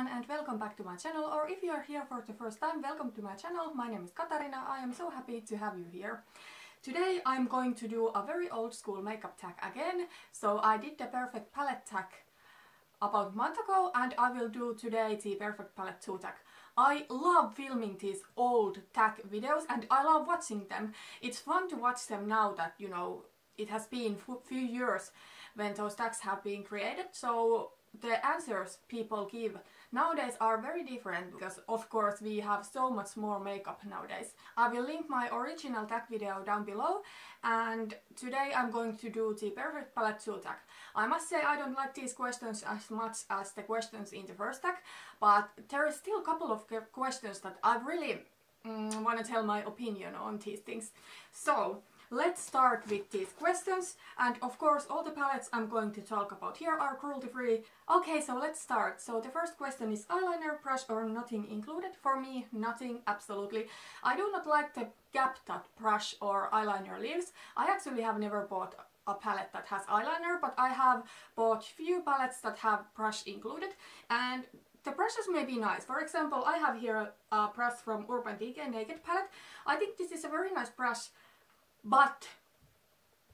everyone and welcome back to my channel, or if you are here for the first time, welcome to my channel. My name is Katarina. I am so happy to have you here. Today I'm going to do a very old school makeup tag again. So I did the perfect palette tag about a month ago and I will do today the perfect palette 2 tag. I love filming these old tag videos and I love watching them. It's fun to watch them now that, you know, it has been a few years when those tags have been created. So the answers people give nowadays are very different because of course we have so much more makeup nowadays. I will link my original tag video down below, and today I'm going to do the perfect palette 2 tag. I must say I don't like these questions as much as the questions in the first tag, but there is still a couple of questions that I really want to tell my opinion on these things. So let's start with these questions, and of course all the palettes I'm going to talk about here are cruelty free. Okay, so let's start. So the first question is eyeliner, brush or nothing included? For me, nothing, absolutely. I do not like the gap that brush or eyeliner leaves. I actually have never bought a palette that has eyeliner, but I have bought few palettes that have brush included, and the brushes may be nice. For example, I have here a brush from Urban Decay Naked palette. I think this is a very nice brush. But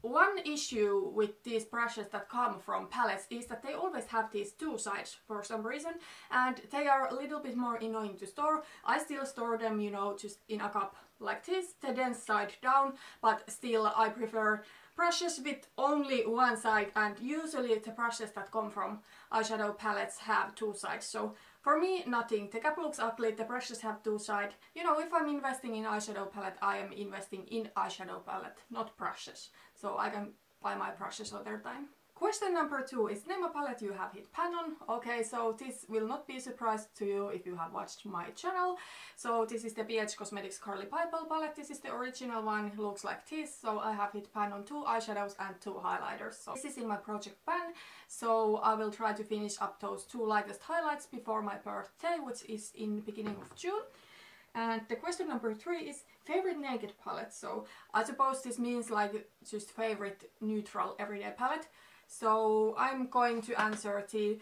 one issue with these brushes that come from palettes is that they always have these two sides for some reason, and they are a little bit more annoying to store. I still store them, you know, just in a cup like this, the dense side down, but still I prefer brushes with only one side, and usually the brushes that come from eyeshadow palettes have two sides. So for me, nothing. The cap looks ugly, the brushes have two sides. You know, if I'm investing in eyeshadow palette, I am investing in eyeshadow palette, not brushes. So I can buy my brushes other time. Question number 2 is name a palette you have hit pan on. Okay, so this will not be a surprise to you if you have watched my channel. So this is the BH Cosmetics Curly Purple palette. This is the original one, it looks like this. So I have hit pan on 2 eyeshadows and 2 highlighters. So this is in my project pan. So I will try to finish up those 2 lightest highlights before my birthday, which is in the beginning of June. And the question number 3 is favorite naked palette. So I suppose this means like just favorite neutral everyday palette. So I'm going to answer the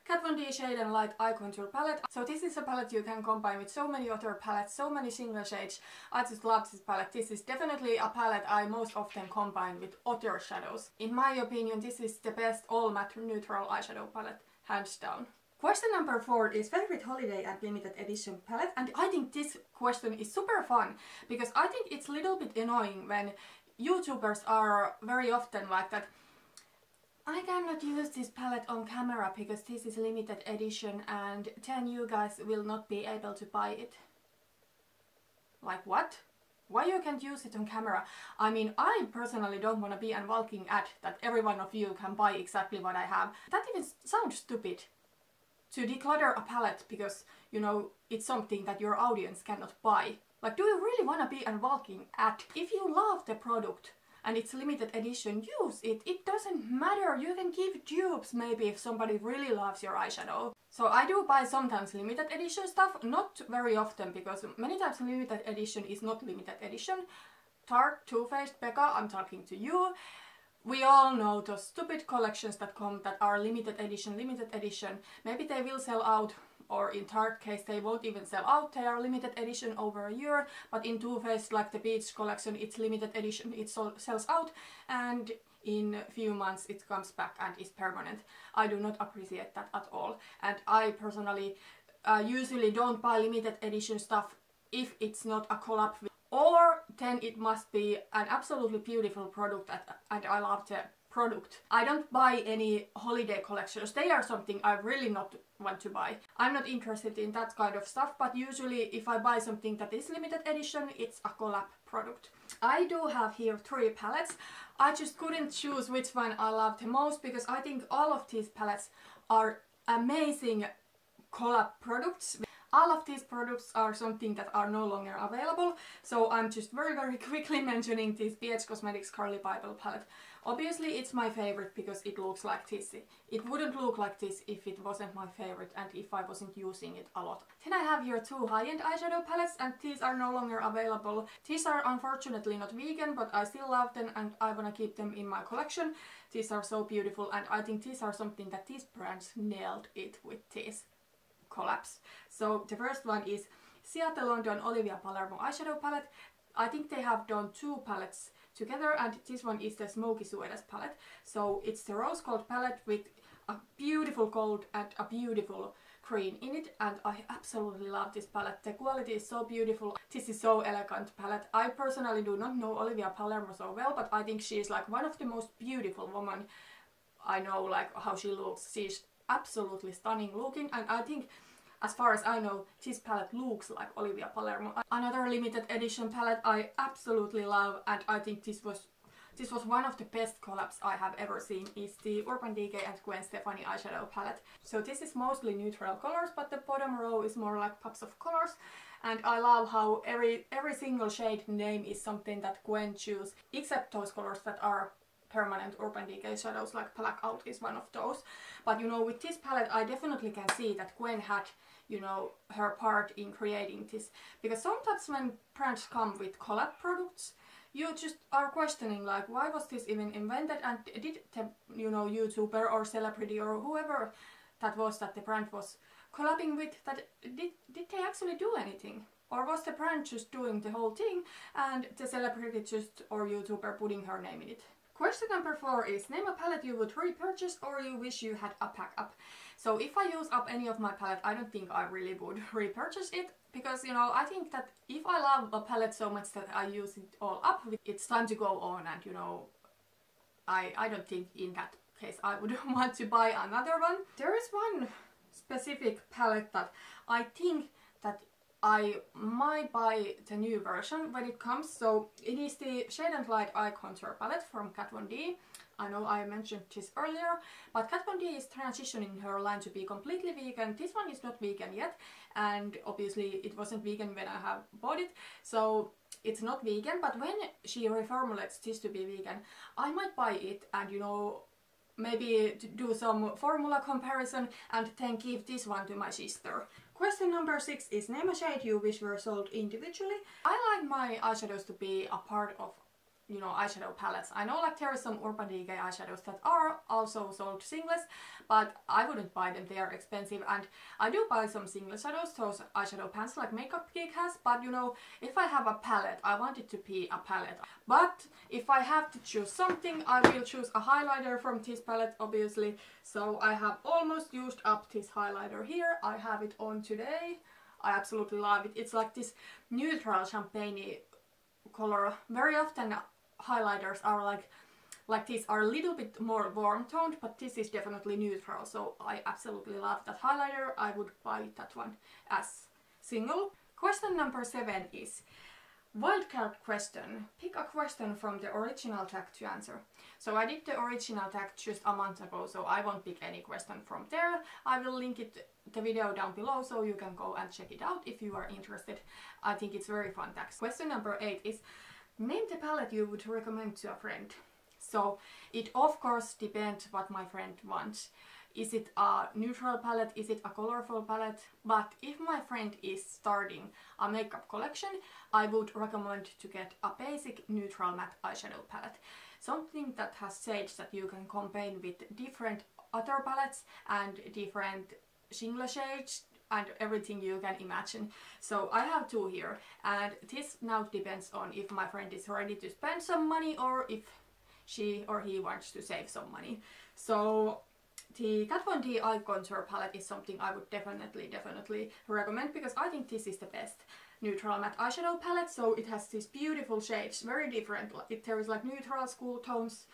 Kat Von D Shade and Light Eye Contour palette. So this is a palette you can combine with so many other palettes, so many single shades. I just love this palette. This is definitely a palette I most often combine with other shadows. In my opinion, this is the best all matte neutral eyeshadow palette, hands down. Question number 4 is favorite holiday and limited edition palette, and I think this question is super fun because I think it's a little bit annoying when YouTubers are very often like that. I cannot use this palette on camera because this is limited edition and then you guys will not be able to buy it. Like what? Why you can't use it on camera? I mean, I personally don't want to be a walking ad that every one of you can buy exactly what I have. That even sounds stupid. To declutter a palette because, you know, it's something that your audience cannot buy. Like, do you really want to be a walking ad? If you love the product and it's limited edition, use it. It doesn't matter. You can give dupes maybe if somebody really loves your eyeshadow. So I do buy sometimes limited edition stuff, not very often because many times limited edition is not limited edition. Tarte, Too Faced, Becca, I'm talking to you. We all know those stupid collections that come that are limited edition. Maybe they will sell out, or in Tarte case they won't even sell out. They are limited edition over a year, but in Too Faced, like the Beach collection, it's limited edition, it sells out, and in a few months it comes back and is permanent. I do not appreciate that at all, and I personally usually don't buy limited edition stuff if it's not a collab with, or then it must be an absolutely beautiful product and I love the product. I don't buy any holiday collections. They are something I really not want to buy. I'm not interested in that kind of stuff, but usually if I buy something that is limited edition, it's a collab product. I do have here 3 palettes. I just couldn't choose which one I love the most because I think all of these palettes are amazing collab products. All of these products are something that are no longer available, so I'm just very quickly mentioning this BH Cosmetics Curly Purple palette. Obviously it's my favorite because it looks like this. It wouldn't look like this if it wasn't my favorite and if I wasn't using it a lot. Then I have here 2 high-end eyeshadow palettes and these are no longer available. These are unfortunately not vegan, but I still love them and I wanna keep them in my collection. These are so beautiful and I think these are something that these brands nailed it with this. collabs. So the first one is Seattle London Olivia Palermo eyeshadow palette. I think they have done 2 palettes together, and this one is the Smoky Suedes palette. So it's the rose gold palette with a beautiful gold and a beautiful green in it, and I absolutely love this palette. The quality is so beautiful. This is so elegant palette. I personally do not know Olivia Palermo so well, but I think she is like one of the most beautiful women I know, like how she looks. She's absolutely stunning looking, and I think, as far as I know, this palette looks like Olivia Palermo. Another limited edition palette I absolutely love, and I think this was one of the best collabs I have ever seen, is the Urban Decay and Gwen Stefani eyeshadow palette. So this is mostly neutral colors, but the bottom row is more like pops of colors. And I love how every single shade name is something that Gwen chose, except those colors that are permanent Urban Decay shadows, like Blackout is one of those. But you know, with this palette I definitely can see that Gwen had, you know, her part in creating this. Because sometimes when brands come with collab products, you just are questioning like, why was this even invented, and did the, you know, YouTuber or celebrity or whoever that was that the brand was collabing with, that did they actually do anything? Or was the brand just doing the whole thing and the celebrity just, or YouTuber, putting her name in it? Question number 4 is, name a palette you would repurchase or you wish you had a pack up. So if I use up any of my palette, I don't think I really would repurchase it, because, you know, I think that if I love a palette so much that I use it all up, it's time to go on, and, you know, I don't think in that case I would want to buy another one. There is one specific palette that I think that I might buy the new version when it comes. So it is the Shade and Light Eye Contour palette from Kat Von D. I know I mentioned this earlier, but Kat Von D is transitioning her line to be completely vegan. This one is not vegan yet, and obviously it wasn't vegan when I have bought it, so it's not vegan. But when she reformulates this to be vegan, I might buy it and, you know, maybe to do some formula comparison and then give this one to my sister. Question number 6 is, name a shade you wish were sold individually. I like my eyeshadows to be a part of, you know, eyeshadow palettes. I know like there are some Urban Decay eyeshadows that are also sold singlets, but I wouldn't buy them, they are expensive. And I do buy some single shadows, those eyeshadow pans like Makeup Geek has, but you know, if I have a palette, I want it to be a palette. But if I have to choose something, I will choose a highlighter from this palette, obviously. So I have almost used up this highlighter here. I have it on today. I absolutely love it. It's like this neutral champagne color. Very often highlighters are like these are a little bit more warm toned, but this is definitely neutral, so I absolutely love that highlighter. I would buy that one as single. Question number 7 is, wildcard question. Pick a question from the original tag to answer. So I did the original tag just a month ago, so I won't pick any question from there. I will link the video down below so you can go and check it out if you are interested. I think it's very fun tag. Question number 8 is, name the palette you would recommend to a friend. So it of course depends what my friend wants. Is it a neutral palette? Is it a colorful palette? But if my friend is starting a makeup collection, I would recommend to get a basic neutral matte eyeshadow palette. Something that has shades that you can combine with different other palettes and different single shades and everything you can imagine. So I have 2 here, and this now depends on if my friend is ready to spend some money or if she or he wants to save some money. So the Kat Von D Eye Contour palette is something I would definitely recommend, because I think this is the best neutral matte eyeshadow palette. So it has these beautiful shades, very different. There is like neutral school tones.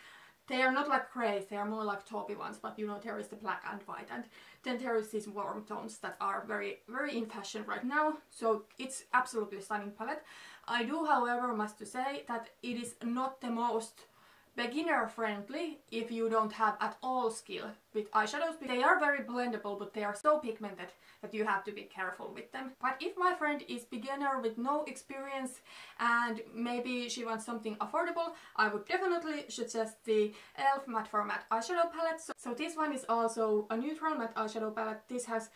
They are not like grey, they are more like taupey ones, but you know, there is the black and white, and then there is these warm tones that are very in fashion right now. So it's absolutely stunning palette. I do, however, must to say that it is not the most beginner friendly if you don't have at all skill with eyeshadows. They are very blendable, but they are so pigmented that you have to be careful with them. But if my friend is beginner with no experience and maybe she wants something affordable, I would definitely suggest the e.l.f. Matte for Matte eyeshadow palette. So this one is also a neutral matte eyeshadow palette. This has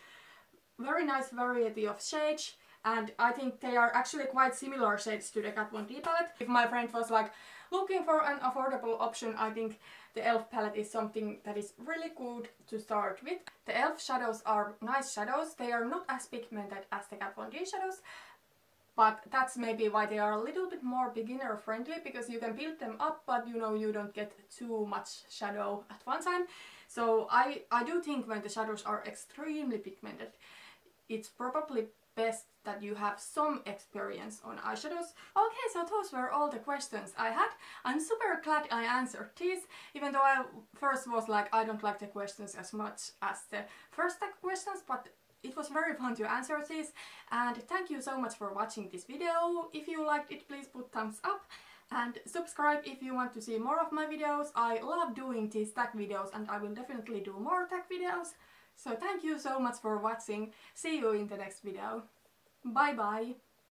very nice variety of shades, and I think they are actually quite similar shades to the Kat Von D palette. If my friend was like looking for an affordable option, I think the e.l.f. palette is something that is really good to start with. The e.l.f. shadows are nice shadows. They are not as pigmented as the Kat Von D shadows, but that's maybe why they are a little bit more beginner friendly, because you can build them up, but you know, you don't get too much shadow at one time. So I do think when the shadows are extremely pigmented, it's probably best that you have some experience on eyeshadows. Okay, so those were all the questions I had. I'm super glad I answered these, even though I first was like, I don't like the questions as much as the first tag questions, but it was very fun to answer these. And thank you so much for watching this video. If you liked it, please put thumbs up and subscribe if you want to see more of my videos. I love doing these tag videos and I will definitely do more tag videos. So thank you so much for watching. See you in the next video. Bye bye!